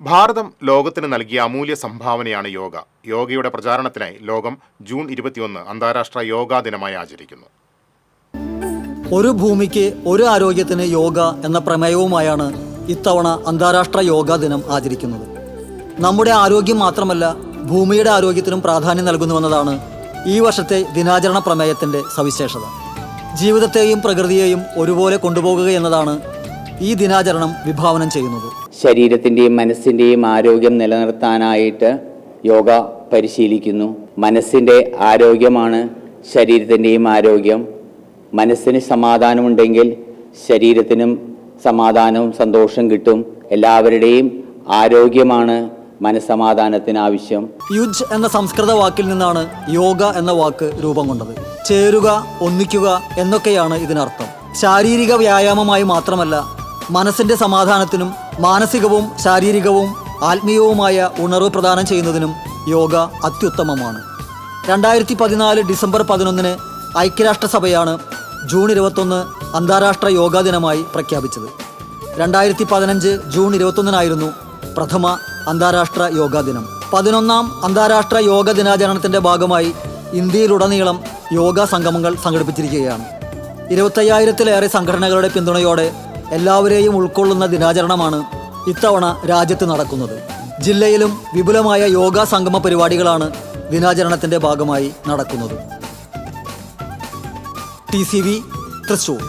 ഭാരതം ലോകത്തിന് നൽകിയ അമൂല്യ സംഭാവനയാണ് യോഗ. യോഗയുടെ പ്രചാരണത്തിനായി ലോകം ജൂൺ 21 അന്താരാഷ്ട്ര യോഗാ ദിനമായി ആചരിക്കുന്നു. ഒരു ഭൂമിക്ക് ഒരു ആരോഗ്യത്തിന് യോഗ എന്ന പ്രമേയവുമായാണ് ഇത്തവണ അന്താരാഷ്ട്ര യോഗാ ദിനം ആചരിക്കുന്നത്. നമ്മുടെ ആരോഗ്യം മാത്രമല്ല, ഭൂമിയുടെ ആരോഗ്യത്തിനും പ്രാധാന്യം നൽകുന്നുവെന്നതാണ് ഈ വർഷത്തെ ദിനാചരണ പ്രമേയത്തിൻ്റെ സവിശേഷത. ജീവിതത്തെയും പ്രകൃതിയെയും ഒരുപോലെ കൊണ്ടുപോകുക എന്നതാണ് ഈ ദിനാചരണം വിഭാവനം ചെയ്യുന്നത്. ശരീരത്തിൻ്റെയും മനസ്സിൻ്റെയും ആരോഗ്യം നിലനിർത്താനായിട്ട് യോഗ പരിശീലിക്കുന്നു. മനസ്സിൻ്റെ ആരോഗ്യമാണ് ശരീരത്തിൻ്റെയും ആരോഗ്യം. മനസ്സിന് സമാധാനമുണ്ടെങ്കിൽ ശരീരത്തിനും സമാധാനവും സന്തോഷം കിട്ടും. എല്ലാവരുടെയും ആരോഗ്യമാണ് മനസ്സമാധാനത്തിന് ആവശ്യം. യുജ് എന്ന സംസ്കൃത വാക്കിൽ നിന്നാണ് യോഗ എന്ന വാക്ക് രൂപം കൊണ്ടത്. ചേരുക, ഒന്നിക്കുക എന്നൊക്കെയാണ് ഇതിനർത്ഥം. ശാരീരിക വ്യായാമമായി മാത്രമല്ല, മനസ്സിൻ്റെ സമാധാനത്തിനും മാനസികവും ശാരീരികവും ആത്മീയവുമായ ഉണർവ് പ്രദാനം ചെയ്യുന്നതിനും യോഗ അത്യുത്തമമാണ്. 2014 ഡിസംബർ 11 ഐക്യരാഷ്ട്രസഭയാണ് ജൂൺ 21 അന്താരാഷ്ട്ര യോഗാ ദിനമായി പ്രഖ്യാപിച്ചത്. 2015 ജൂൺ 21 പ്രഥമ അന്താരാഷ്ട്ര യോഗാ ദിനം. 11ാം അന്താരാഷ്ട്ര യോഗ ദിനാചരണത്തിൻ്റെ ഭാഗമായി ഇന്ത്യയിലുടനീളം യോഗാ സംഗമങ്ങൾ സംഘടിപ്പിച്ചിരിക്കുകയാണ്. 25,000-ലേറെ സംഘടനകളുടെ പിന്തുണയോടെ എല്ലാവരെയും ഉൾക്കൊള്ളുന്ന ദിനാചരണമാണ് ഇത്തവണ രാജ്യത്ത് നടക്കുന്നത്. ജില്ലയിലും വിപുലമായ യോഗാ സംഗമ പരിപാടികളാണ് ദിനാചരണത്തിൻ്റെ ഭാഗമായി നടക്കുന്നത്. TCV തൃശ്ശൂർ.